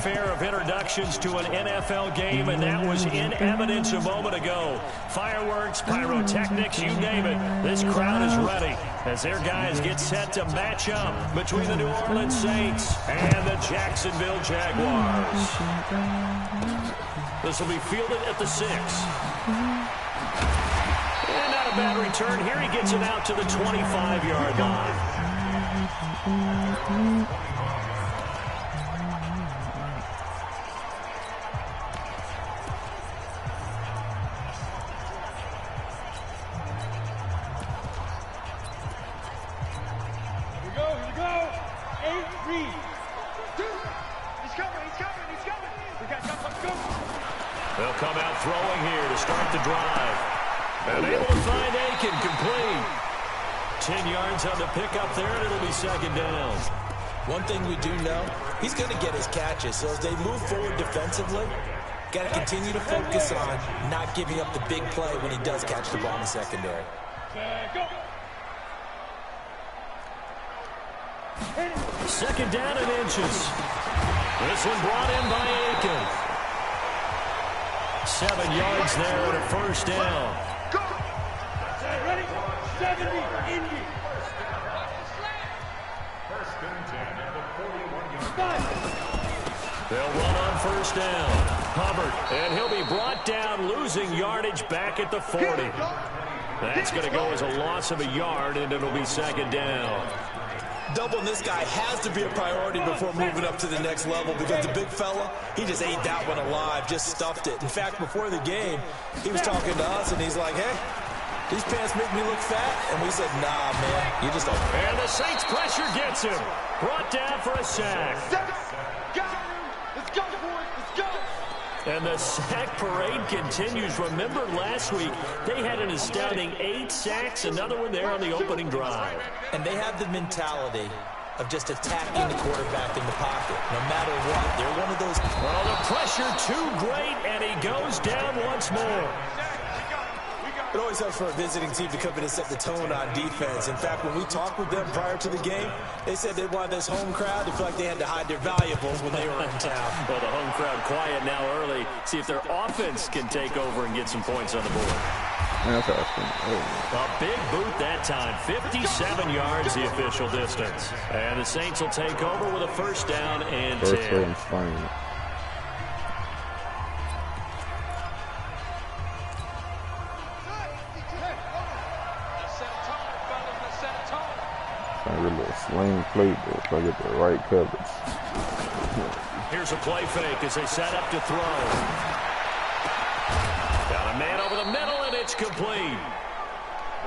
fanfare of introductions to an NFL game, and that was in evidence a moment ago. Fireworks, pyrotechnics, you name it. This crowd is ready as their guys get set to match up between the New Orleans Saints and the Jacksonville Jaguars. This will be fielded at the 6. And not a bad return. Here he gets it out to the 25-yard line. They'll come out throwing here to start the drive. And able to find Aiken complete. 10 yards on the pickup there, and it'll be second down. One thing we do know, he's going to get his catches. So as they move forward defensively, got to continue to focus on not giving up the big play when he does catch the ball in the secondary. Second down and inches. This one brought in by Aiken. 7 yards there and a first down. Ready? 70, Indy. They'll run on first down. Hubbard, and he'll be brought down, losing yardage back at the 40. That's going to go as a loss of a yard, and it'll be second down. Doubling this guy has to be a priority before moving up to the next level, because the big fella, he just ate that one alive, just stuffed it. In fact, before the game, he was talking to us, and he's like, hey, these pants make me look fat. And we said, nah, man, you just don't. And the Saints pressure gets him. Brought down for a sack. Let's go, boys. Let's go. And the sack parade continues. Remember last week, they had an astounding 8 sacks, another one there on the opening drive. And they have the mentality of just attacking the quarterback in the pocket, no matter what. They're one of those. Well, the pressure too great, and he goes down once more. It always helps for a visiting team to come in and set the tone on defense. In fact, when we talked with them prior to the game, they said they wanted this home crowd to feel like they had to hide their valuables when they were in town. Well, the home crowd quiet now early. See if their offense can take over and get some points on the board. That's awesome. A big boot that time. 57 yards the official distance. And the Saints will take over with a first down and 10. A little sling playbook. I get the right coverage. Here's a play fake as they set up to throw. Got a man over the middle, and it's complete.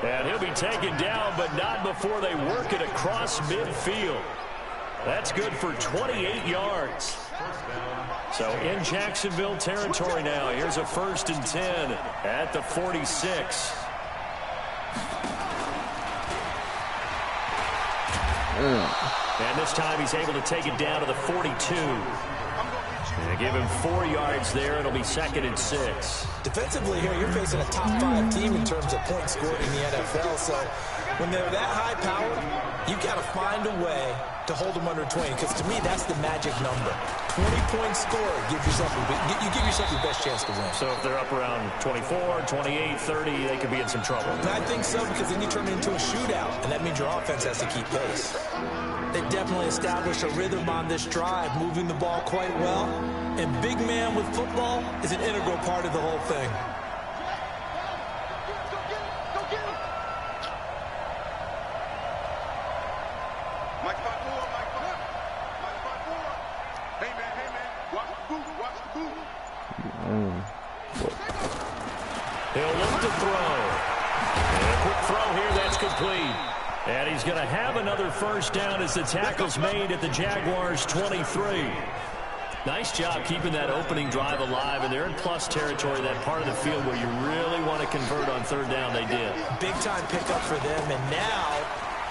And he'll be taken down, but not before they work it across midfield. That's good for 28 yards. So in Jacksonville territory now. Here's a 1st and 10 at the 46. And this time he's able to take it down to the 42. And they give him 4 yards there. It'll be 2nd and 6. Defensively here, you're facing a top 5 team in terms of points scored in the NFL. So when they're that high powered, you've got to find a way to hold them under 20. Because to me, that's the magic number. 20 points scored. You give yourself your best chance to win. So if they're up around 24, 28, 30, they could be in some trouble. And I think so, because then you turn it into a shootout, and that means your offense has to keep pace. They definitely established a rhythm on this drive, moving the ball quite well. And big man with football is an integral part of the whole thing. He'll look to throw. And a quick throw here, that's complete. And he's going to have another first down as the tackle's made at the Jaguars' 23. Nice job keeping that opening drive alive, and they're in plus territory, that part of the field where you really want to convert on 3rd down. They did. Big-time pickup for them, and now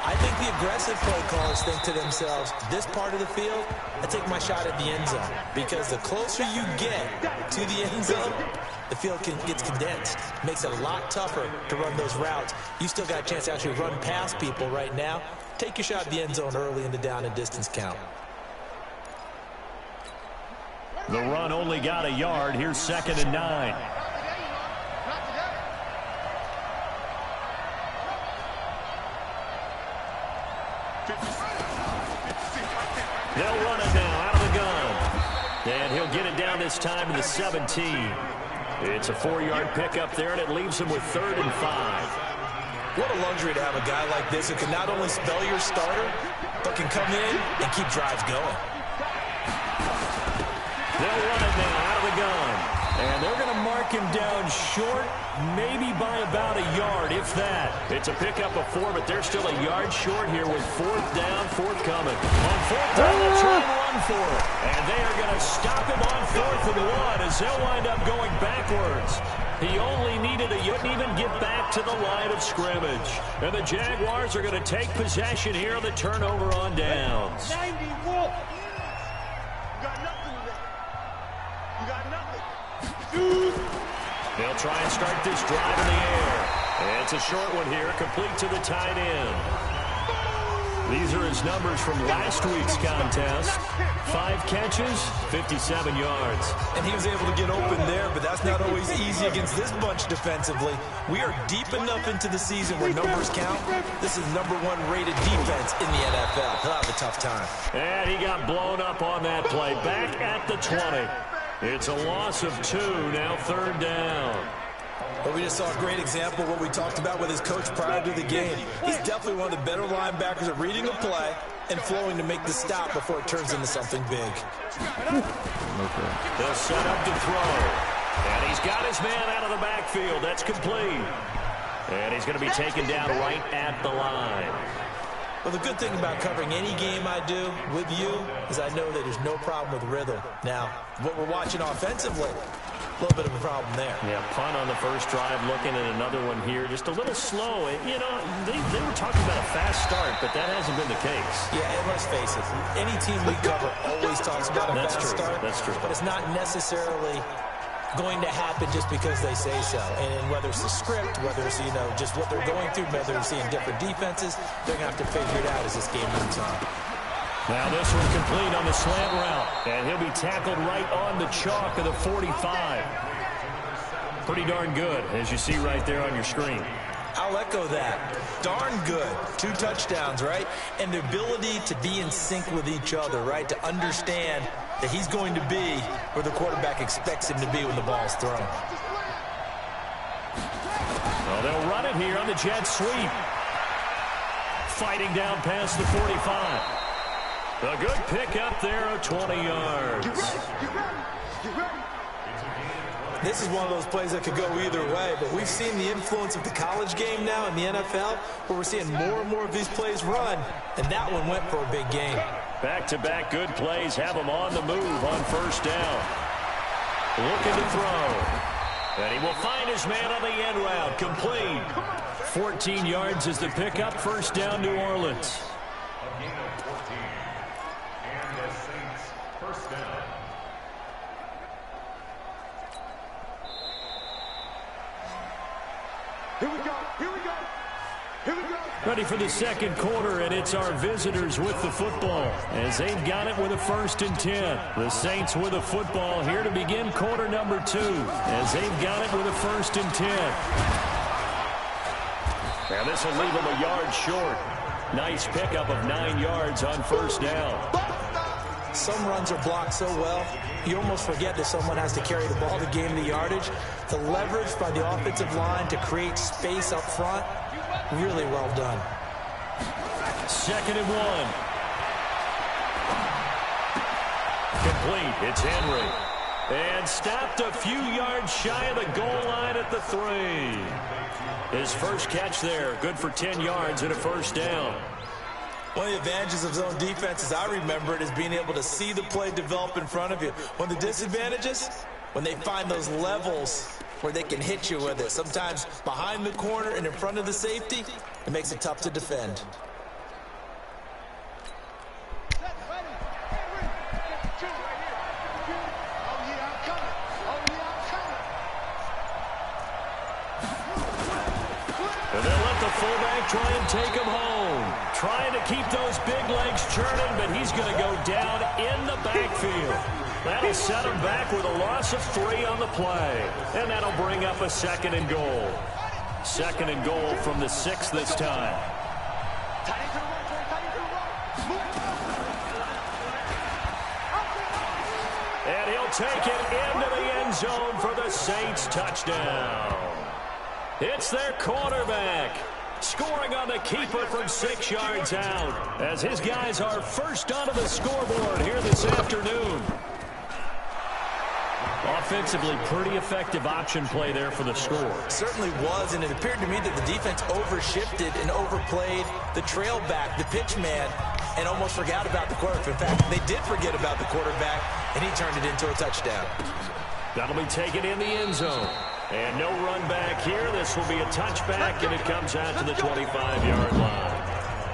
I think the aggressive play callers think to themselves, this part of the field, I take my shot at the end zone. Because the closer you get to the end zone, the field gets condensed. Makes it a lot tougher to run those routes. You still got a chance to actually run past people right now. Take your shot at the end zone early in the down and distance count. The run only got a yard. Here's 2nd and 9. They'll run it now out of the gun. And he'll get it down this time to the 17. It's a 4-yard pickup there, and it leaves him with 3rd and 5. What a luxury to have a guy like this who can not only spell your starter, but can come in and keep drives going. They'll run it now out of the gun. And they're going to mark him down short, maybe by about a yard, if that. It's a pickup of 4, but they're still a yard short here with 4th down, 4th coming. On 4th down, they'll try and run for it. And they are going to stop him on 4th and 1 as they'll wind up going backwards. He only needed he couldn't even get back to the line of scrimmage. And the Jaguars are going to take possession here on the turnover on downs. 90 Wolf. You got nothing today. You got nothing. They'll try and start this drive in the air. And it's a short one here, complete to the tight end. These are his numbers from last week's contest. 5 catches, 57 yards. And he was able to get open there, but that's not always easy against this bunch defensively. We are deep enough into the season where numbers count. This is #1 rated defense in the NFL. He'll have a tough time. And he got blown up on that play. Back at the 20. It's a loss of 2, now 3rd down. But we just saw a great example of what we talked about with his coach prior to the game. He's definitely one of the better linebackers at reading a play and flowing to make the stop before it turns into something big. They'll set up to throw. And he's got his man out of the backfield. That's complete. And he's going to be taken down right at the line. Well, the good thing about covering any game I do with you is I know that there's no problem with rhythm. Now, what we're watching offensively, a little bit of a problem there. Yeah, punt on the first drive, looking at another one here. Just a little slow. You know, they were talking about a fast start, but that hasn't been the case. Yeah, and let's face it, any team we cover always talks about a fast start. That's true. But it's not necessarily going to happen just because they say so. And whether it's the script, whether it's, you know, just what they're going through, whether they're seeing different defenses, they're going to have to figure it out as this game moves on. Now this one complete on the slant route. And he'll be tackled right on the chalk of the 45. Pretty darn good, as you see right there on your screen. I'll echo that. Darn good. 2 touchdowns, right? And the ability to be in sync with each other, right? To understand that he's going to be where the quarterback expects him to be when the ball's thrown. Well, they'll run it here on the jet sweep. Fighting down past the 45. A good pick up there of 20 yards. Get ready. This is one of those plays that could go either way, but we've seen the influence of the college game now in the NFL, where we're seeing more and more of these plays run, and that one went for a big gain. Back-to-back good plays have him on the move on first down. Looking to throw. And he will find his man on the end route. Complete. 14 yards is the pickup. First down, New Orleans. Here we go. Ready for the second quarter, and it's our visitors with the football as they've got it with a 1st and 10. The Saints with a football here to begin quarter number 2 as they've got it with a 1st and 10. Now this will leave them a yard short. Nice pickup of 9 yards on first down. Some runs are blocked so well, you almost forget that someone has to carry the ball to gain the yardage. The leverage by the offensive line to create space up front, really well done. 2nd and 1. Complete. It's Henry. And stopped a few yards shy of the goal line at the 3. His first catch there, good for 10 yards and a first down. One of the advantages of zone defense, as I remember it, is being able to see the play develop in front of you. One of the disadvantages, when they find those levels where they can hit you with it. Sometimes behind the corner and in front of the safety, it makes it tough to defend. And they'll let the fullback try and take him home. Trying to keep those big legs churning, but he's going to go down in the backfield. That'll set him back with a loss of 3 on the play. And that'll bring up a 2nd and goal. 2nd and goal from the 6 this time. And he'll take it into the end zone for the Saints touchdown. It's their quarterback, scoring on the keeper from 6 yards out, as his guys are first onto the scoreboard here this afternoon. Offensively, pretty effective option play there for the score. Certainly was, and it appeared to me that the defense overshifted and overplayed the trail back, the pitch man, and almost forgot about the quarterback. In fact, they did forget about the quarterback, and he turned it into a touchdown. That'll be taken in the end zone. And no run back here. This will be a touchback, and it comes out to the 25-yard line.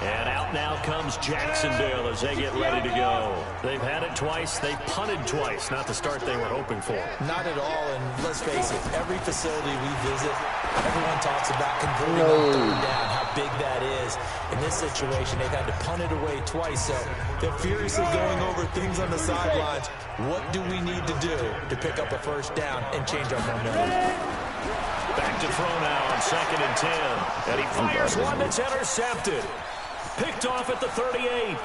And out now comes Jacksonville as they get ready to go. They've had it twice. They've punted twice. Not the start they were hoping for. Not at all, and let's face it, every facility we visit, everyone talks about converting on 3rd down, how big that is. In this situation, they've had to punt it away twice, so they're furiously going over things on the sidelines. What do we need to do to pick up a 1st down and change our momentum? Back to throw now on 2nd and 10. And he fires one that's intercepted. Picked off at the 38.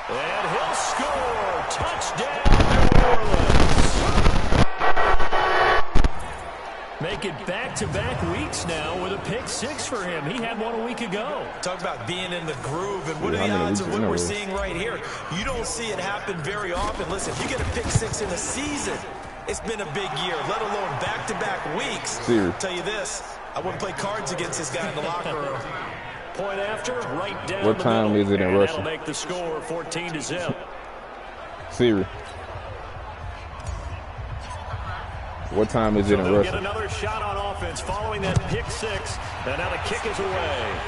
And he'll score. Touchdown, New Orleans. Make it back-to-back weeks now with a pick 6 for him. He had one a week ago. Talk about being in the groove, and what are the odds of what we're seeing right here? You don't see it happen very often. Listen, if you get a pick 6 in a season, it's been a big year, let alone back-to-back weeks. I'll tell you this, I wouldn't play cards against this guy in the locker room. Point after, right down what the time middle. is it in and Russia? That'll make the score 14-0. Siri. What time is it in They'll Russia? get another shot on offense following that pick 6. And now the kick is away.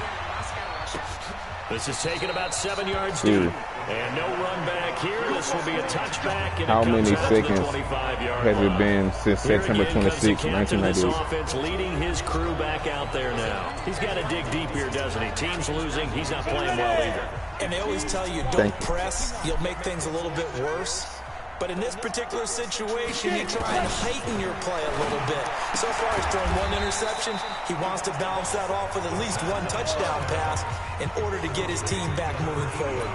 This is taken about 7 yards deep. And no run back here. This will be a touchback. And how many seconds has it line. been since September 26, 1998? Offense leading his crew back out there now. He's got to dig deep here, doesn't he? Team's losing. He's not playing well either. And they always tell you, don't press. You'll make things a little bit worse. But in this particular situation, you try and heighten your play a little bit. So far, he's thrown 1 interception. He wants to balance that off with at least 1 touchdown pass in order to get his team back moving forward.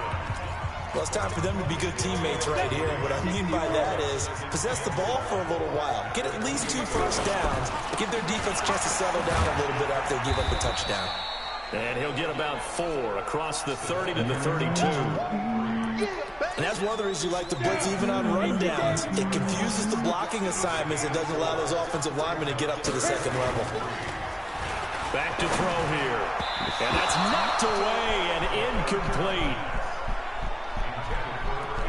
Well, it's time for them to be good teammates right here. And what I mean by that is possess the ball for a little while. Get at least 2 first downs. Give their defense a chance to settle down a little bit after they give up the touchdown. And he'll get about 4 across the 30 to the 32. And that's one of the reasons you like to blitz even on rundowns. It confuses the blocking assignments. It doesn't allow those offensive linemen to get up to the 2nd level. Back to throw here. And that's knocked away and incomplete.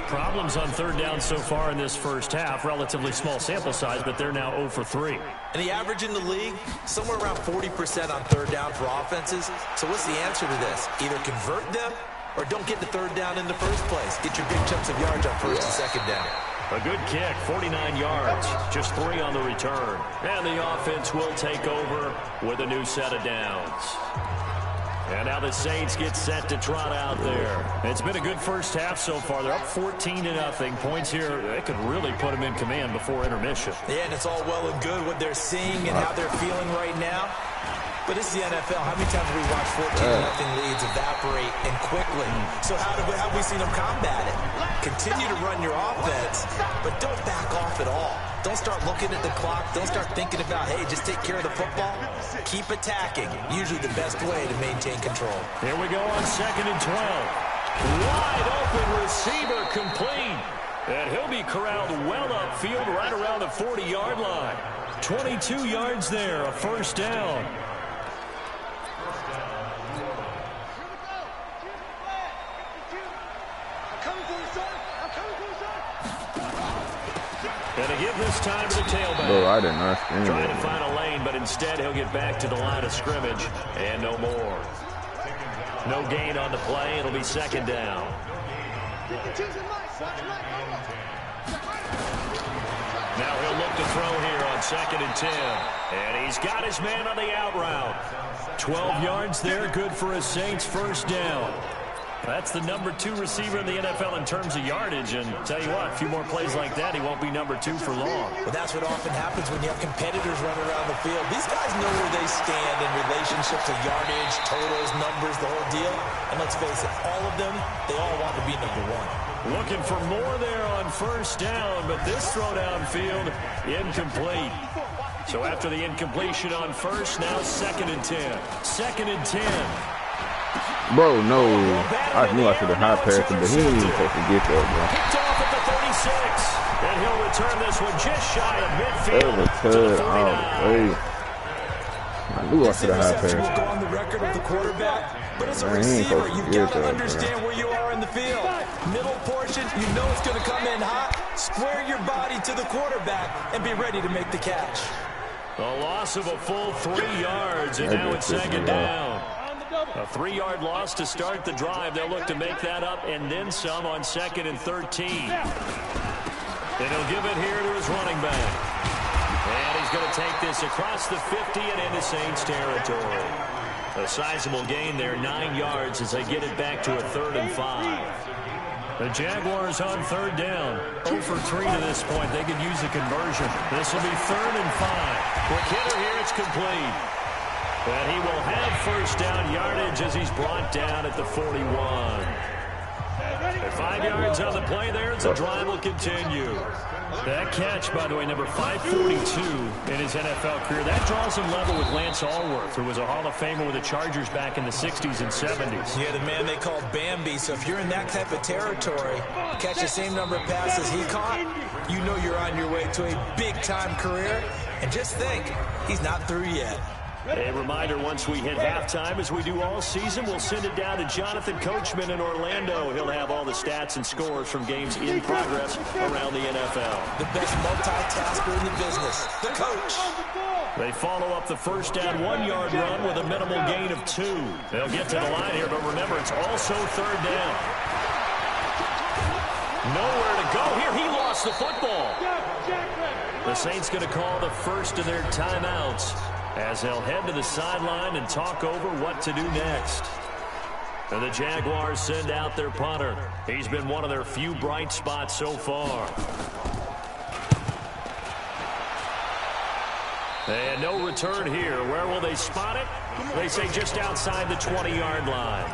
Problems on 3rd down so far in this first half. Relatively small sample size, but they're now 0 for 3. And the average in the league, somewhere around 40% on 3rd down for offenses. So what's the answer to this? Either convert them or don't get the 3rd down in the first place. Get your big chunks of yards on 1st and 2nd down. A good kick, 49 yards, just 3 on the return. And the offense will take over with a new set of downs. And now the Saints get set to trot out there. It's been a good first half so far. They're up 14-0. Points here, they could really put them in command before intermission. Yeah, and it's all well and good what they're seeing and how they're feeling right now. But this is the NFL. How many times have we watched 14-0 leads evaporate and quickly? So how have we seen them combat it? Continue to run your offense, but don't back off at all. Don't start looking at the clock. Don't start thinking about, hey, just take care of the football. Keep attacking. Usually the best way to maintain control. Here we go on 2nd and 12. Wide open receiver complete. And he'll be corralled well upfield right around the 40-yard line. 22 yards there, a first down. And to give this time to the tailback. Bro, I didn't understand Trying that, to find a lane, but instead he'll get back to the line of scrimmage. And no more. No gain on the play. It'll be 2nd down. Now he'll look to throw here on 2nd and 10. And he's got his man on the out route. 12 yards there, good for a Saints first down. That's the number 2 receiver in the NFL in terms of yardage. And tell you what, a few more plays like that, he won't be number 2 for long. Well, that's what often happens when you have competitors running around the field. These guys know where they stand in relationship to yardage, totals, numbers, the whole deal. And let's face it, all of them, they all want to be number 1. Looking for more there on first down, but this throw downfield, incomplete. So after the incompletion on first, now 2nd and 10. 2nd and 10. Bro, no. I knew I should have high passed him, but he didn't even supposed to get that, bro. Picked off at the 36. And he'll return this one just shy of midfield to the 49. I knew I should have high passed. Will go on the record of the quarterback, but as a receiver, you've got to understand where you are in the field. Middle portion, you know it's going to come in hot. Square your body to the quarterback and be ready to make the catch. A loss of a full 3 yards, and now it's 2nd down. A 3-yard loss to start the drive. They'll look to make that up and then some on 2nd and 13. And he'll give it here to his running back. And he's going to take this across the 50 and into Saints territory. A sizable gain there, 9 yards as they get it back to a 3rd and 5. The Jaguars on 3rd down. 0 for 3 to this point. They could use a conversion. This will be 3rd and 5. Quick hitter here, it's complete. And he will have first down yardage as he's brought down at the 41. At 5 yards on the play there, the drive will continue. That catch, by the way, number 542 in his NFL career. That draws him level with Lance Allworth, who was a Hall of Famer with the Chargers back in the 60s and 70s. Yeah, the man they called Bambi. So if you're in that type of territory, catch the same number of passes he caught, you know you're on your way to a big-time career. And just think, he's not through yet. A reminder, once we hit halftime, as we do all season, we'll send it down to Jonathan Coachman in Orlando. He'll have all the stats and scores from games in progress around the NFL. The best multitasker in the business, the coach. They follow up the first down 1-yard run with a minimal gain of 2. They'll get to the line here, but remember, it's also 3rd down. Nowhere to go here. He lost the football. The Saints going to call the first of their timeouts, as they'll head to the sideline and talk over what to do next. And the Jaguars send out their punter. He's been one of their few bright spots so far. And no return here. Where will they spot it? They say just outside the 20-yard line.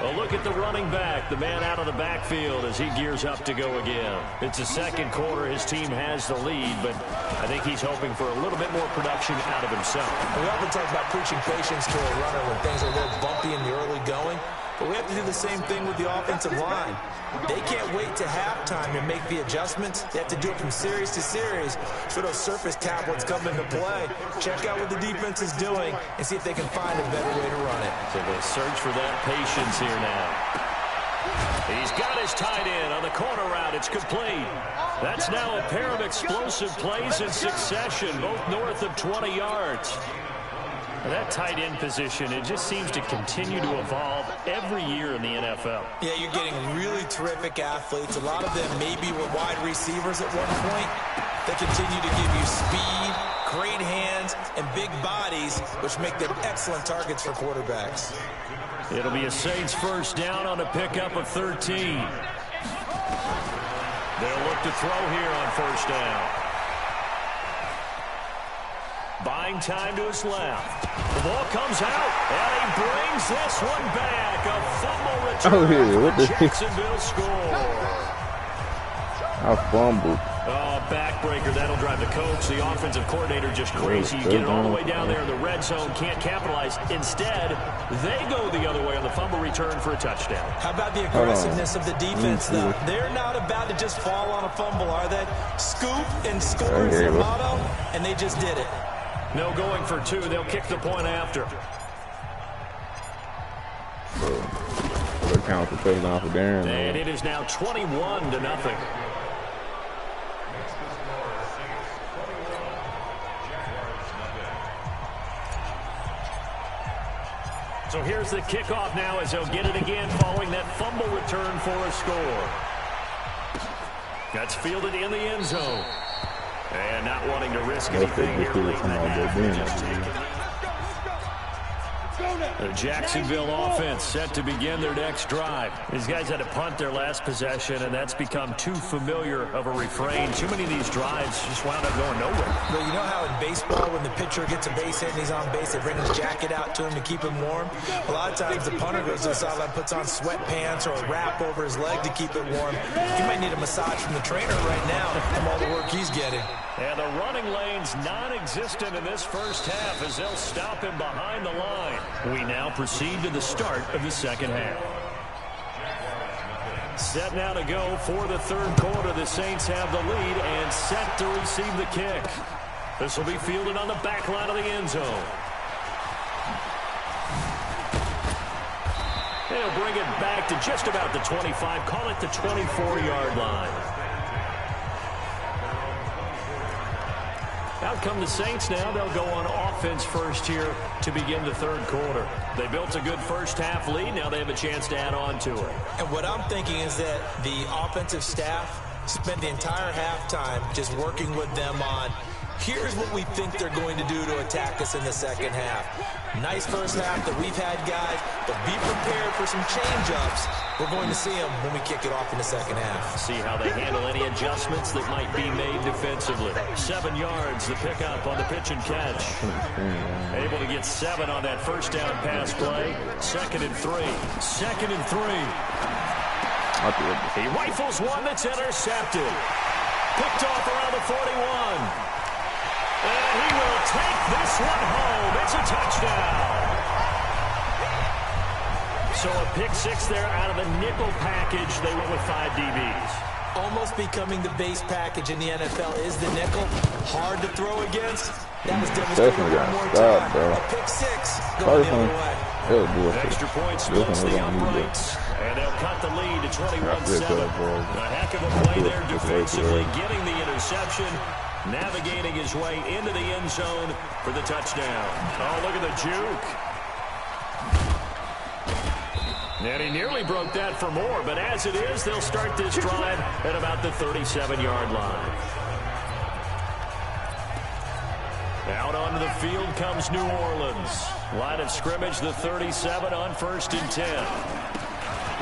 A look at the running back, the man out of the backfield as he gears up to go again. It's the second quarter. His team has the lead, but I think he's hoping for a little bit more production out of himself. We often talk about preaching patience to a runner when things are a little bumpy in the early going, but we have to do the same thing with the offensive line. They can't wait to halftime to make the adjustments. They have to do it from series to series so those surface tablets come into play. Check out what the defense is doing and see if they can find a better way to run it. So they'll search for that patience here now. He's got his tight end on the corner route. It's complete. That's now a pair of explosive plays in succession, both north of 20 yards. That tight end position, it just seems to continue to evolve every year in the NFL. Yeah, you're getting really terrific athletes. A lot of them maybe were wide receivers at one point. They continue to give you speed, great hands, and big bodies, which make them excellent targets for quarterbacks. It'll be a Saints first down on a pickup of 13. They'll look to throw here on first down. Buying time to his left. The ball comes out, and he brings this one back. A fumble return. Oh, yeah, what the Jacksonville score. I fumbled. Oh, backbreaker. That'll drive the coach, the offensive coordinator, just crazy. You get it all the way down there in the red zone, can't capitalize. Instead, they go the other way on the fumble return for a touchdown. How about the aggressiveness of the defense, though? They're not about to just fall on a fumble, are they? Scoop and score is their motto, and they just did it. No going for 2. They'll kick the point after. They're counting for touchdown for Darren. And it is now 21-0. So here's the kickoff now as they'll get it again following that fumble return for a score. That's fielded in the end zone. And not wanting to risk anything here late in the half. Just take it. The Jacksonville offense set to begin their next drive. These guys had to punt their last possession, and that's become too familiar of a refrain. Too many of these drives just wound up going nowhere. Well, you know how in baseball, when the pitcher gets a base hit and he's on base, they bring his jacket out to him to keep him warm? A lot of times the punter goes to the sideline, puts on sweatpants or a wrap over his leg to keep it warm. He might need a massage from the trainer right now from all the work he's getting. And the running lane's non-existent in this first half as they'll stop him behind the line. We now proceed to the start of the second half. Set now to go for the third quarter. The Saints have the lead and set to receive the kick. This will be fielded on the back line of the end zone. They'll bring it back to just about the 25. Call it the 24-yard line. Out come the Saints now. They'll go on offense first here to begin the third quarter. They built a good first half lead. Now they have a chance to add on to it. And what I'm thinking is that the offensive staff spent the entire halftime just working with them on, here's what we think they're going to do to attack us in the second half. Nice first half that we've had, guys, but be prepared for some change-ups. We're going to see them when we kick it off in the second half. See how they handle any adjustments that might be made defensively. 7 yards, the pickup on the pitch and catch. Able to get 7 on that first down pass play. 2nd and 3. 2nd and 3. He rifles one that's intercepted. Picked off around the 41. And he will take this one home. It's a touchdown. So a pick 6 there out of the nickel package. They went with 5 DBs. Almost becoming the base package in the NFL is the nickel. Hard to throw against. That was demonstrated one more time. Bro. A pick 6 going the other way. Extra point splits the uprights. And they'll cut the lead to 21-7. A heck of a play there defensively, getting the interception, navigating his way into the end zone for the touchdown. Oh, look at the juke. And he nearly broke that for more, but as it is, they'll start this drive at about the 37-yard line. Out onto the field comes New Orleans. Line of scrimmage, the 37 on 1st and 10.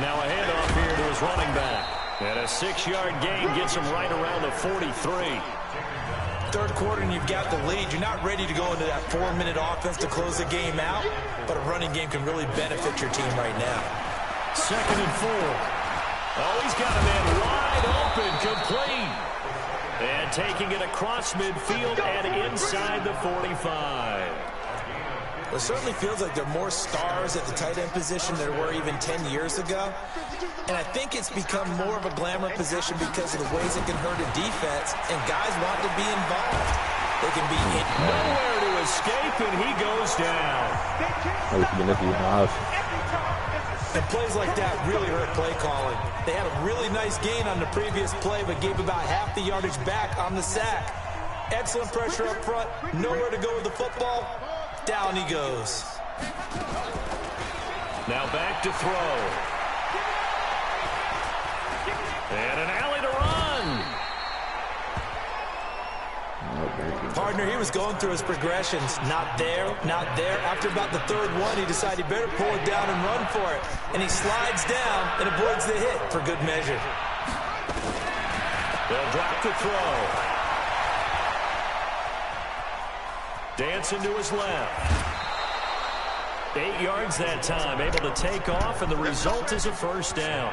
Now a handoff here to his running back. And a 6-yard gain gets him right around the 43. Third quarter and you've got the lead. You're not ready to go into that 4-minute offense to close the game out, but a running game can really benefit your team right now. 2nd and 4. Oh, he's got a man wide open, complete. And taking it across midfield and inside the 45. It certainly feels like there are more stars at the tight end position than there were even 10 years ago. And I think it's become more of a glamour position because of the ways it can hurt a defense, and guys want to be involved. They can be in. Nowhere to escape, and he goes down. And plays like that really hurt play calling. They had a really nice gain on the previous play, but gave about half the yardage back on the sack. Excellent pressure up front, nowhere to go with the football. Down he goes. Now back to throw. And an alley to run. Partner, he was going through his progressions. Not there, not there. After about the 3rd one, he decided he better pull it down and run for it. And he slides down and avoids the hit for good measure. They'll drop the throw. Dancing to his left. 8 yards that time, able to take off, and the result is a first down.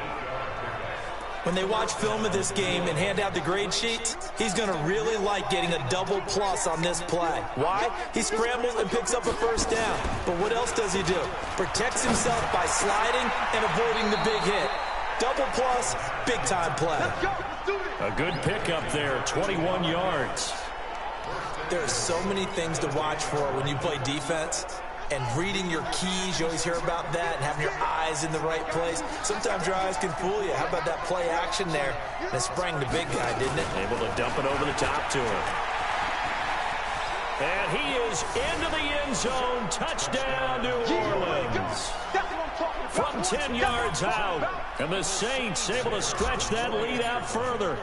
When they watch film of this game and hand out the grade sheets, he's going to really like getting a double plus on this play. Why? He scrambles and picks up a first down. But what else does he do? Protects himself by sliding and avoiding the big hit. Double plus, big-time play. A good pickup there, 21 yards. There are so many things to watch for when you play defense. And reading your keys, you always hear about that, and having your eyes in the right place. Sometimes your eyes can fool you. How about that play action there? That sprang the big guy, didn't it? Able to dump it over the top to him. And he is into the end zone. Touchdown, New Orleans. From 10 yards out. And the Saints able to stretch that lead out further.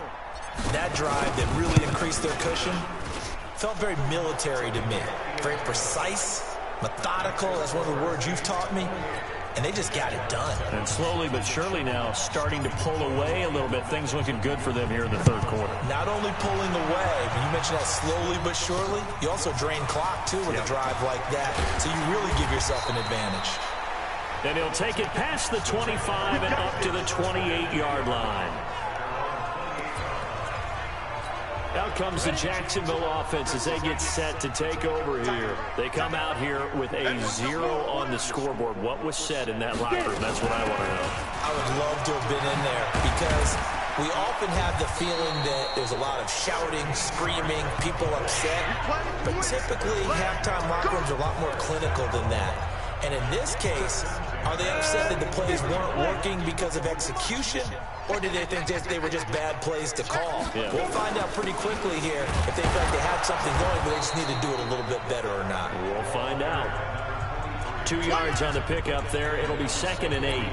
That drive that really increased their cushion felt very military to me. Very precise, methodical. That's one of the words you've taught me. And they just got it done. And slowly but surely now starting to pull away a little bit. Things looking good for them here in the third quarter. Not only pulling away, but you mentioned that slowly but surely, you also drain clock, too, with a drive like that. So you really give yourself an advantage. And he'll take it past the 25 and up to the 28-yard line. Out comes the Jacksonville offense as they get set to take over here. They come out here with a 0 on the scoreboard. What was said in that locker room? That's what I want to know. I would love to have been in there because we often have the feeling that there's a lot of shouting, screaming, people upset. But typically, halftime locker rooms are a lot more clinical than that. And in this case, are they upset that the plays weren't working because of execution? Or did they think that they were just bad plays to call? Yeah. We'll find out pretty quickly here if they felt they had something going, but they just need to do it a little bit better or not. We'll find out. 2 yards on the pickup there. It'll be 2nd and 8.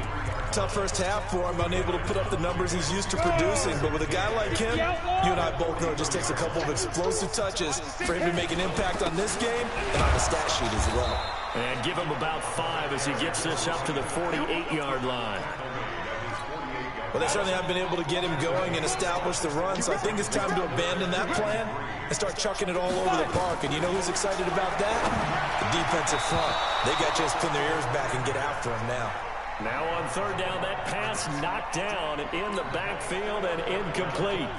Tough first half for him, unable to put up the numbers he's used to producing. But with a guy like him, you and I both know it just takes a couple of explosive touches for him to make an impact on this game and on the stat sheet as well. And give him about 5 as he gets this up to the 48-yard line. Well, they certainly have been able to get him going and establish the run, so I think it's time to abandon that plan and start chucking it all over the park. And you know who's excited about that? The defensive front. They got just pin their ears back and get after him now. Now on 3rd down, that pass knocked down in the backfield and incomplete.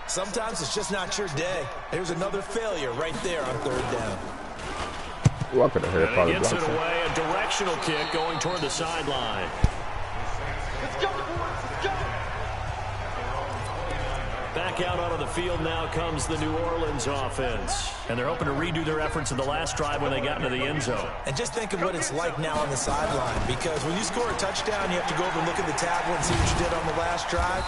Sometimes it's just not your day. There's another failure right there on 3rd down. Ooh, I could have hit it. And he gets it away, a directional kick going toward the sideline. Let's go, boys. Let's go. Back out onto the field now comes the New Orleans offense. And they're hoping to redo their efforts in the last drive when they got into the end zone. And just think of what it's like now on the sideline, because when you score a touchdown, you have to go over and look at the tablet and see what you did on the last drive.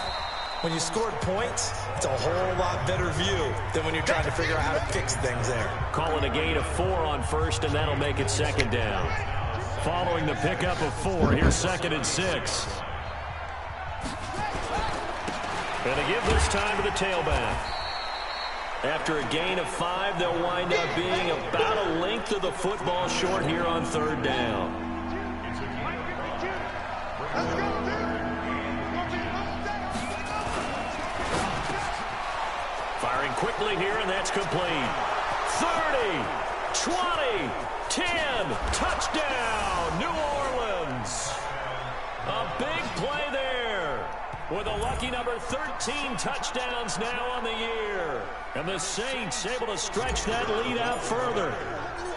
When you scored points, it's a whole lot better view than when you're trying to figure out how to fix things there. Calling a gain of 4 on 1st, and that'll make it 2nd down. Following the pickup of 4, here's 2nd and 6. And they give this time to the tailback. After a gain of 5, they'll wind up being about a length of the football short here on 3rd down. Firing quickly here, and that's complete. 30, 20, 10, touchdown, New Orleans. A big play there with a lucky number 13 touchdowns now on the year. And the Saints able to stretch that lead out further.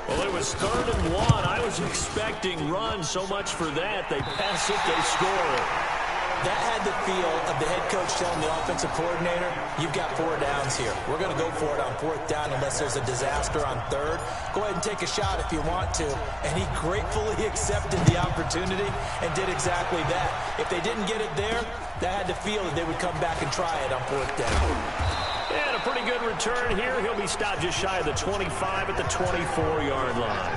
Well, it was 3rd and 1. I was expecting runs so much for that. They pass it, they score it. That had the feel of the head coach telling the offensive coordinator, you've got 4 downs here. We're going to go for it on 4th down unless there's a disaster on 3rd. Go ahead and take a shot if you want to. And he gratefully accepted the opportunity and did exactly that. If they didn't get it there, that had the feel that they would come back and try it on 4th down. And a pretty good return here. He'll be stopped just shy of the 25 at the 24-yard line.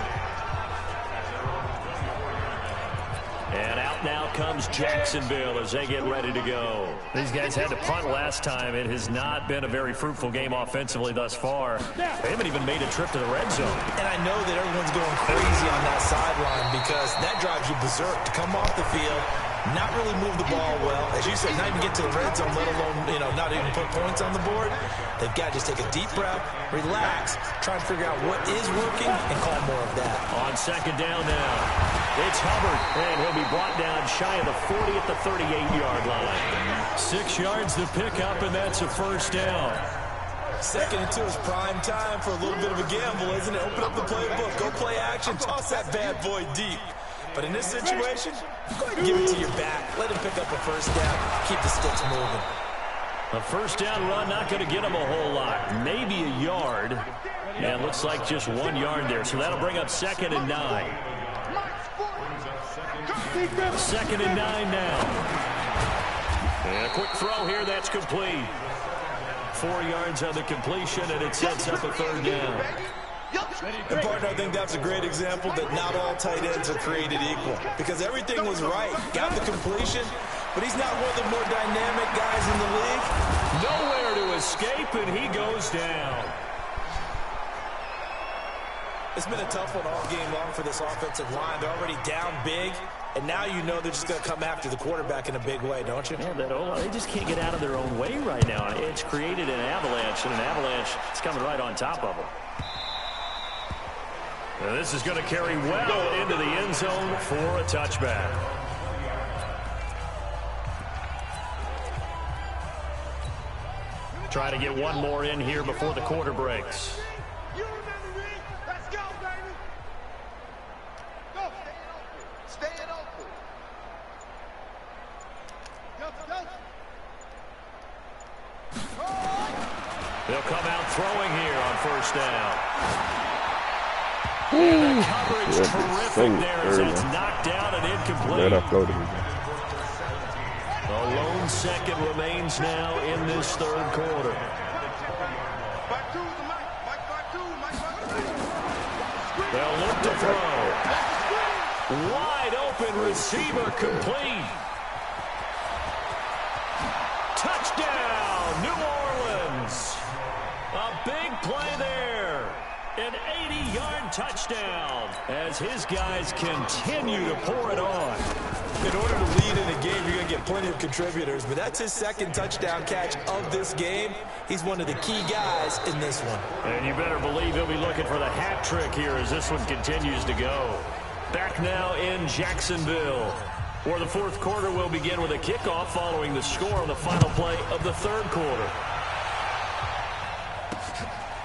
And out now comes Jacksonville as they get ready to go. These guys had to punt last time. It has not been a very fruitful game offensively thus far. They haven't even made a trip to the red zone. And I know that everyone's going crazy on that sideline because that drives you berserk to come off the field, not really move the ball well. As you said, not even get to the red zone, let alone, not even put points on the board. They've got to just take a deep breath, relax, try and figure out what is working, and call more of that. On 2nd down now, it's Hubbard, and he'll be brought down shy of the 40 at the 38-yard line. 6 yards to pick up, and that's a 1st down. 2nd and 2 is prime time for a little bit of a gamble, isn't it? Open up the playbook, go play action, toss that bad boy deep. But in this situation, go ahead and give it to your back. Let him pick up a 1st down. Keep the sticks moving. A 1st down run, not going to get him a whole lot. Maybe a yard. And it looks like just 1 yard there. So that'll bring up 2nd and 9. 2nd and 9 now. And a quick throw here, that's complete. 4 yards on the completion, and it sets up a 3rd down. And partner, I think that's a great example that not all tight ends are created equal. Because everything was right. Got the completion, but he's not one of the more dynamic guys in the league. Nowhere to escape, and he goes down. It's been a tough one all game long for this offensive line. They're already down big, and now you know they're just going to come after the quarterback in a big way, don't you? Yeah, they just can't get out of their own way right now. It's created an avalanche, and an avalanche is coming right on top of them. Now this is going to carry well into the end zone for a touchback. Try to get one more in here before the quarter breaks. You remember me? Let's go, baby. Go. Stay it open. Go. They'll come out throwing here on first down. And the coverage terrific there as it's knocked down and incomplete. A lone second remains now in this third quarter. They'll look to throw. Wide open receiver complete. Touchdown, New Orleans. A big play there. An 80-yard touchdown as his guys continue to pour it on. In order to lead in a game, you're going to get plenty of contributors, but that's his second touchdown catch of this game. He's one of the key guys in this one. And you better believe he'll be looking for the hat trick here as this one continues to go. Back now in Jacksonville, where the fourth quarter will begin with a kickoff following the score on the final play of the third quarter.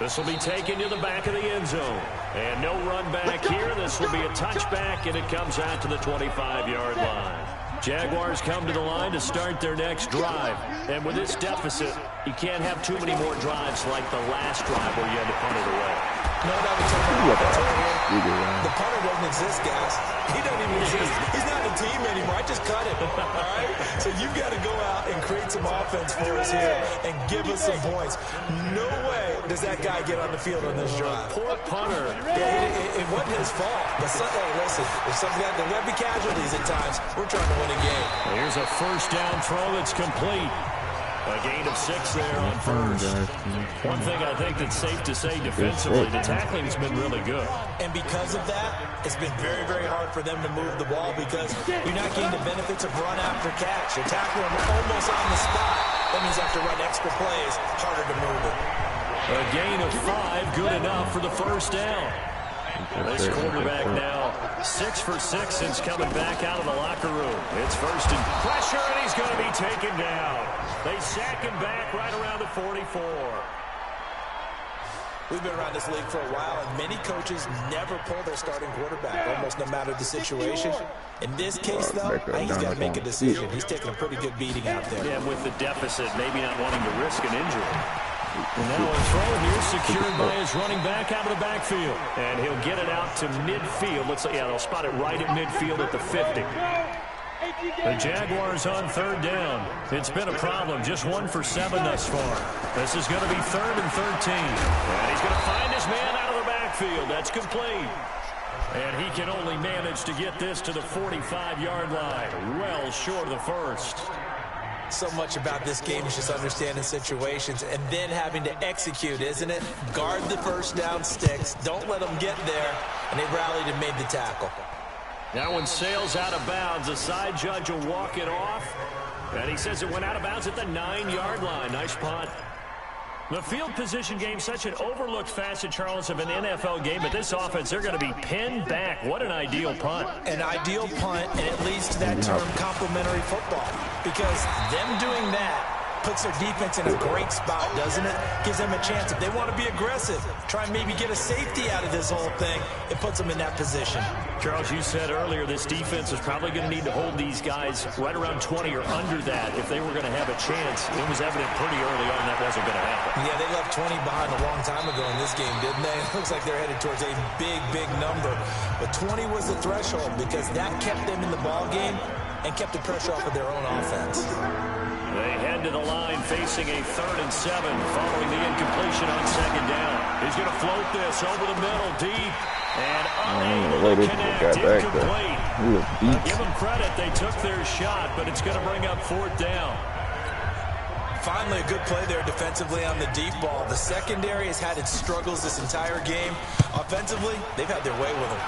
This will be taken to the back of the end zone. And no run back here. This will be a touchback, and it comes out to the 25-yard line. Jaguars come to the line to start their next drive. And with this deficit, you can't have too many more drives like the last drive where you had to punt it away. No doubt the punter doesn't exist, guys. He doesn't even exist. He's not a team anymore. I just cut him. All right? So you've got to go out and create some offense for us here and give us some points. No way does that guy get on the field on this drive. Poor punter. Yeah, it wasn't his fault. But hey, listen, if something got there will be casualties at times. We're trying to win a game. Here's a first down throw that's complete. A gain of 6 there on first. One thing I think that's safe to say defensively, the tackling's been really good. And because of that, it's been very, very hard for them to move the ball because you're not getting the benefits of run after catch. You're tackling them almost on the spot. That means you have to run extra plays, harder to move it. A gain of 5, good enough for the first down. This quarterback now 6 for 6 since coming back out of the locker room. It's first and pressure, and he's going to be taken down. They sack him back right around the 44. We've been around this league for a while, and many coaches never pull their starting quarterback, almost no matter the situation. In this case, though, he's got to make a decision. He's taking a pretty good beating out there. Yeah, with the deficit, maybe not wanting to risk an injury. And now a throw here secured by his running back out of the backfield. And he'll get it out to midfield. Looks like, yeah, they'll spot it right at midfield at the 50. The Jaguars on third down. It's been a problem. Just 1 for 7 thus far. This is going to be 3rd and 13. And he's going to find his man out of the backfield. That's complete. And he can only manage to get this to the 45-yard line. Well short of the first. So much about this game is just understanding situations and then having to execute, isn't it? Guard the first down sticks. Don't let them get there. And they rallied and made the tackle. That one sails out of bounds. The side judge will walk it off. And he says it went out of bounds at the 9-yard line. Nice punt. The field position game, such an overlooked facet, Charles, of an NFL game. But this offense, they're going to be pinned back. What an ideal punt. An ideal punt, and it leads to that term complementary football. Because them doing that puts their defense in a great spot, doesn't it? Gives them a chance. If they want to be aggressive, try and maybe get a safety out of this whole thing, it puts them in that position. Charles, you said earlier this defense is probably going to need to hold these guys right around 20 or under that if they were going to have a chance. It was evident pretty early on that wasn't going to happen. Yeah, they left 20 behind a long time ago in this game, didn't they? It looks like they're headed towards a big, big number. But 20 was the threshold because that kept them in the ball game and kept the pressure off of their own offense. They head to the line facing a 3rd and 7 following the incompletion on 2nd down. He's going to float this over the middle deep and unable to connect, incomplete. Give them credit, they took their shot, but it's going to bring up 4th down. Finally, a good play there defensively on the deep ball. The secondary has had its struggles this entire game. Offensively, they've had their way with them.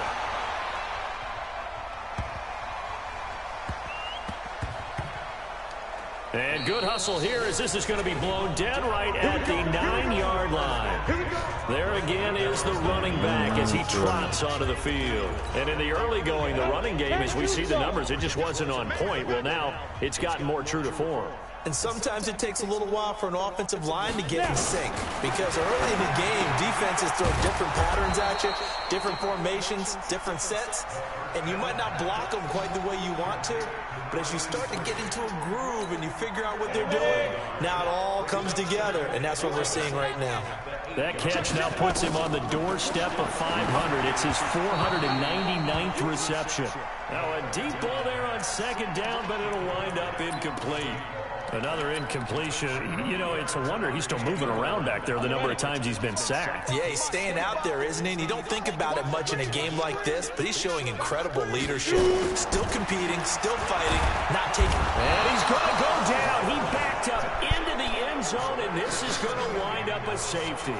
And good hustle here as this is going to be blown dead right at the 9-yard line. There again is the running back as he trots onto the field. And in the early going, the running game, as we see the numbers, it just wasn't on point. Well, now it's gotten more true to form. And sometimes it takes a little while for an offensive line to get in sync, because early in the game, defenses throw different patterns at you, different formations, different sets, and you might not block them quite the way you want to, but as you start to get into a groove and you figure out what they're doing, now it all comes together, and that's what we're seeing right now. That catch now puts him on the doorstep of 500. It's his 499th reception. Now a deep ball there on second down, but it'll wind up incomplete. Another incompletion. You know, it's a wonder he's still moving around back there the number of times he's been sacked. Yeah, he's staying out there, isn't he? And you don't think about it much in a game like this, but he's showing incredible leadership. Still competing, still fighting, not taking... And he's going to go down. He backed up into the end zone, and this is going to wind up a safety.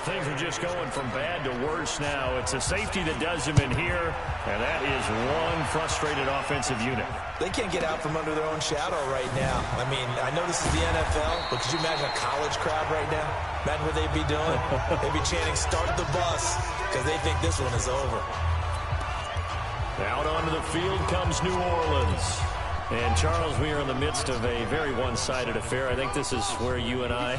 Things are just going from bad to worse now. It's a safety that does him in here, and that is one frustrated offensive unit. They can't get out from under their own shadow right now. I mean, I know this is the NFL, but could you imagine a college crowd right now? Imagine what they'd be doing. They'd be chanting, "Start the bus," because they think this one is over. Out onto the field comes New Orleans. And, Charles, we are in the midst of a very one-sided affair. I think this is where you and I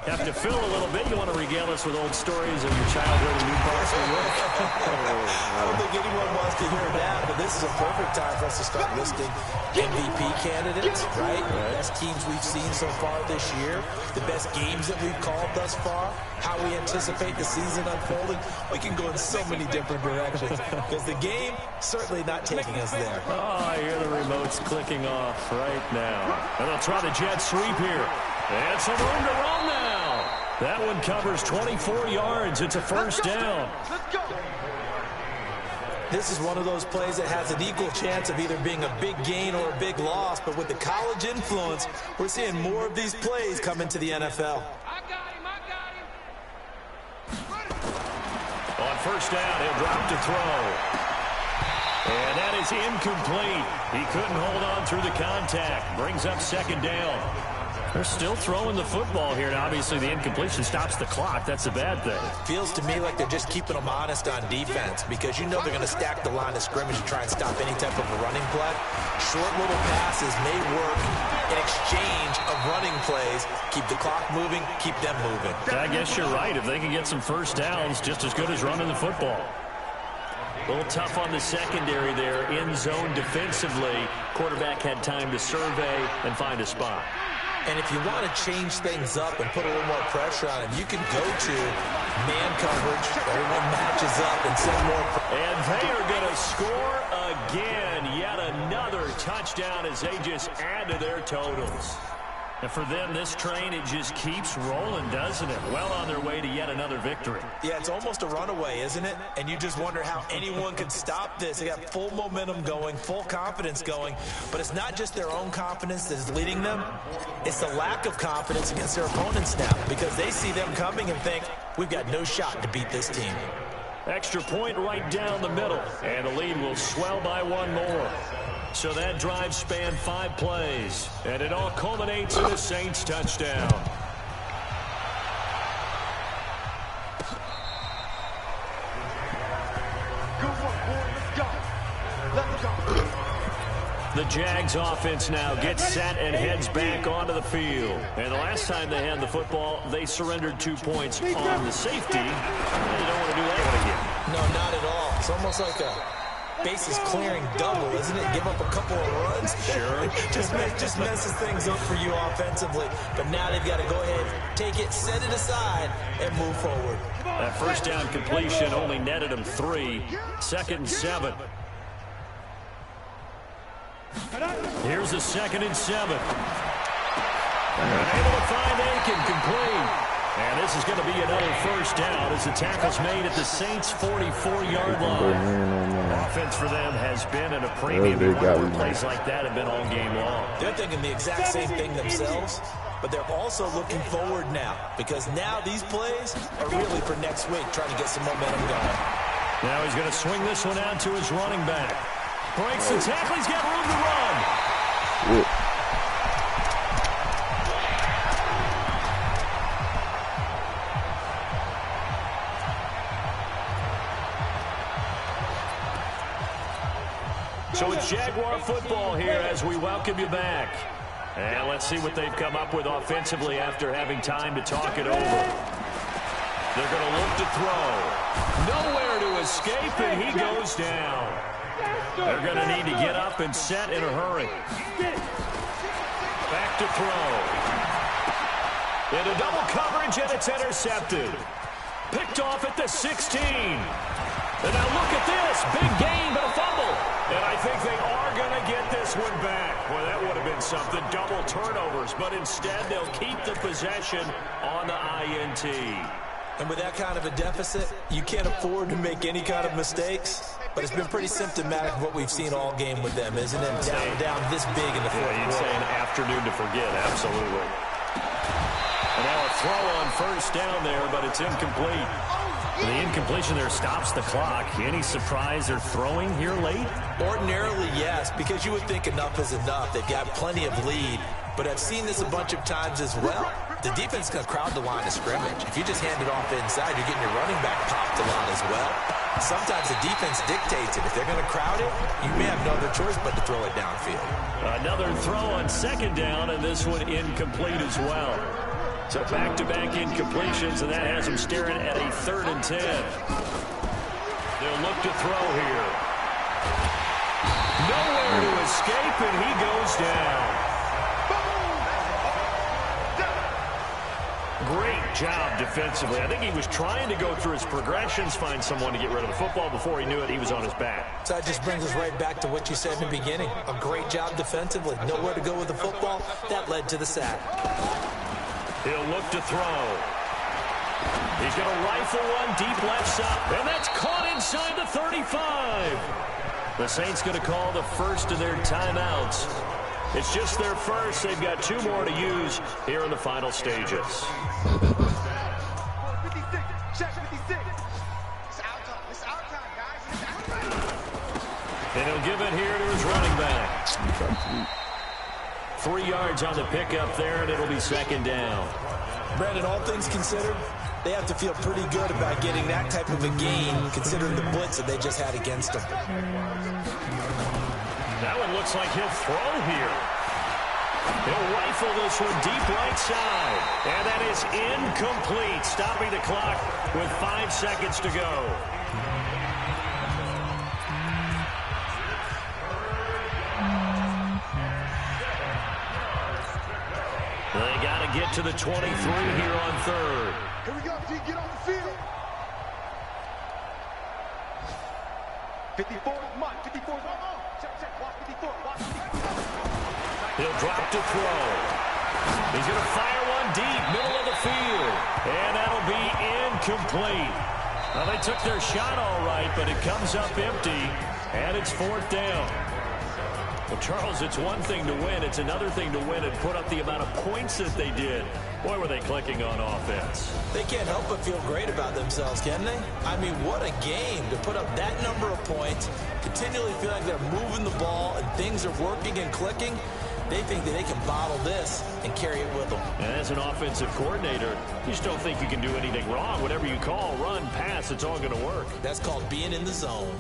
have to fill a little bit. You want to regale us with old stories of your childhood in Newcastle, New York? I don't think anyone wants to hear that, but this is a perfect time for us to start listing MVP candidates, right? The best teams we've seen so far this year, the best games that we've called thus far, how we anticipate the season unfolding. We can go in so many different directions because the game certainly not taking us there. Oh, I hear the remotes clicking off right now. And they'll try the jet sweep here. And some room to run now. That one covers 24 yards. It's a first down. Let's go. This is one of those plays that has an equal chance of either being a big gain or a big loss, but with the college influence, we're seeing more of these plays come into the NFL. I got him. On first down, he'll drop to throw. And that is incomplete. He couldn't hold on through the contact. Brings up second down. They're still throwing the football here. And obviously, the incompletion stops the clock. That's a bad thing. Feels to me like they're just keeping them honest on defense because you know they're going to stack the line of scrimmage and try and stop any type of a running play. Short little passes may work in exchange of running plays. Keep the clock moving, keep them moving. I guess you're right. If they can get some first downs, just as good as running the football. A little tough on the secondary there. In zone defensively. Quarterback had time to survey and find a spot. And if you want to change things up and put a little more pressure on him, you can go to man coverage. Everyone matches up and send more. And they are going to score again. Yet another touchdown as they just add to their totals. And for them, this train, it just keeps rolling, doesn't it? Well on their way to yet another victory. Yeah, it's almost a runaway, isn't it? And you just wonder how anyone could stop this. They got full momentum going, full confidence going. But it's not just their own confidence that's leading them. It's the lack of confidence against their opponents now because they see them coming and think, we've got no shot to beat this team. Extra point right down the middle. And the lead will swell by one more. So that drive spanned 5 plays, and it all culminates in a Saints touchdown. Good work, boy. Let's go. Let's go. The Jags offense now gets set and heads back onto the field. And the last time they had the football, they surrendered 2 points on the safety. And they don't want to do that one again. No, not at all. It's almost like a bases clearing double, isn't it? Give up a couple of runs. Sure. just messes things up for you offensively. But now they've got to go ahead, take it, set it aside, and move forward. That first down completion only netted them 3. 2nd and 7. Here's a 2nd and 7. Able to find Aiken, complete. And this is going to be another first down as the tackle's made at the Saints' 44-yard line. Offense for them has been at a premium. Plays like that have been all game long. They're thinking the exact same thing themselves. but they're also looking forward now, because now these plays are really for next week, trying to get some momentum going. Now he's going to swing this one out to his running back. Breaks the tackle. He's got room to run. Ooh. So it's Jaguar football here as we welcome you back. And let's see what they've come up with offensively after having time to talk it over. They're going to look to throw. Nowhere to escape, and he goes down. They're going to need to get up and set in a hurry. Back to throw. Into double coverage, and it's intercepted. Picked off at the 16. And now look at this. Big gain, but a fumble. And I think they are going to get this one back. Well, that would have been something. Double turnovers. But instead, they'll keep the possession on the INT. And with that kind of a deficit, you can't afford to make any kind of mistakes. But it's been pretty symptomatic of what we've seen all game with them, isn't it? Down this big in the fourth quarter. You'd say an afternoon to forget, absolutely. And now a throw on first down there, but it's incomplete. The incompletion there stops the clock. Any surprise they're throwing here late? Ordinarily, yes, because you would think enough is enough. They've got plenty of lead, but I've seen this a bunch of times as well. The defense is going to crowd the line of scrimmage. If you just hand it off inside, you're getting your running back popped a lot as well. Sometimes the defense dictates it. If they're going to crowd it, you may have no other choice but to throw it downfield. Another throw on second down, and this one incomplete as well. So back-to-back incompletions, and that has them staring at a 3rd and 10. They'll look to throw here. Nowhere to escape, and he goes down. Great job defensively. I think he was trying to go through his progressions, find someone to get rid of the football. Before he knew it, he was on his back. So that just brings us right back to what you said in the beginning. A great job defensively. Nowhere to go with the football. That led to the sack. He'll look to throw. He's going to rifle one deep left side. And that's caught inside the 35. The Saints going to call the first of their timeouts. It's just their first. They've got 2 more to use here in the final stages. 56. Check 56. It's our time. It's our time, guys. It's our time. And he'll give it here to his running back. 3 yards on the pickup there, and it'll be second down. Brandon, all things considered, they have to feel pretty good about getting that type of a gain, considering the blitz that they just had against them. That one looks like he'll throw here. He'll rifle this one deep right side. And that is incomplete, stopping the clock with 5 seconds to go. They got to get to the 23 here on 3rd. Here we go, G. Get off the field. 54, Mike. 54. Check. Watch 54. Watch 54. He'll drop to throw. He's going to fire one deep, middle of the field. And that'll be incomplete. Well, they took their shot all right, but it comes up empty. And it's 4th down. Well, Charles, it's one thing to win. It's another thing to win and put up the amount of points that they did. Boy, were they clicking on offense. They can't help but feel great about themselves, can they? I mean, what a game to put up that number of points, continually feel like they're moving the ball and things are working and clicking. They think that they can bottle this and carry it with them. And as an offensive coordinator, you just don't think you can do anything wrong. Whatever you call, run, pass, it's all going to work. That's called being in the zone.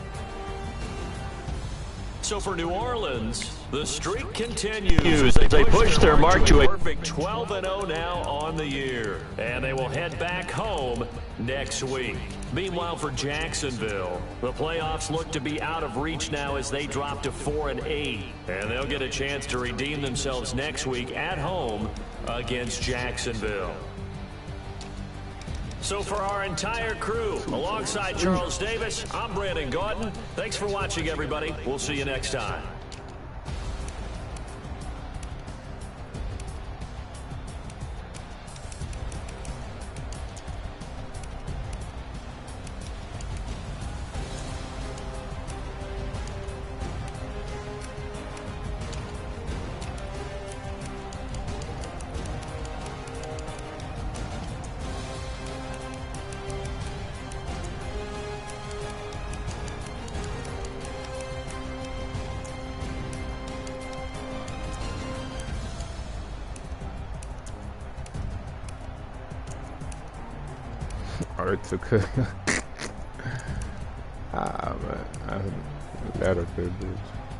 So for New Orleans, the streak continues. They push their mark to a perfect 12-0 now on the year. And they will head back home next week. Meanwhile, for Jacksonville, the playoffs look to be out of reach now as they drop to 4-8. And they'll get a chance to redeem themselves next week at home against Jacksonville. So for our entire crew, alongside Charles Davis, I'm Brandon Gordon. Thanks for watching, everybody. We'll see you next time. they took it. Ah, man. That a good bitch.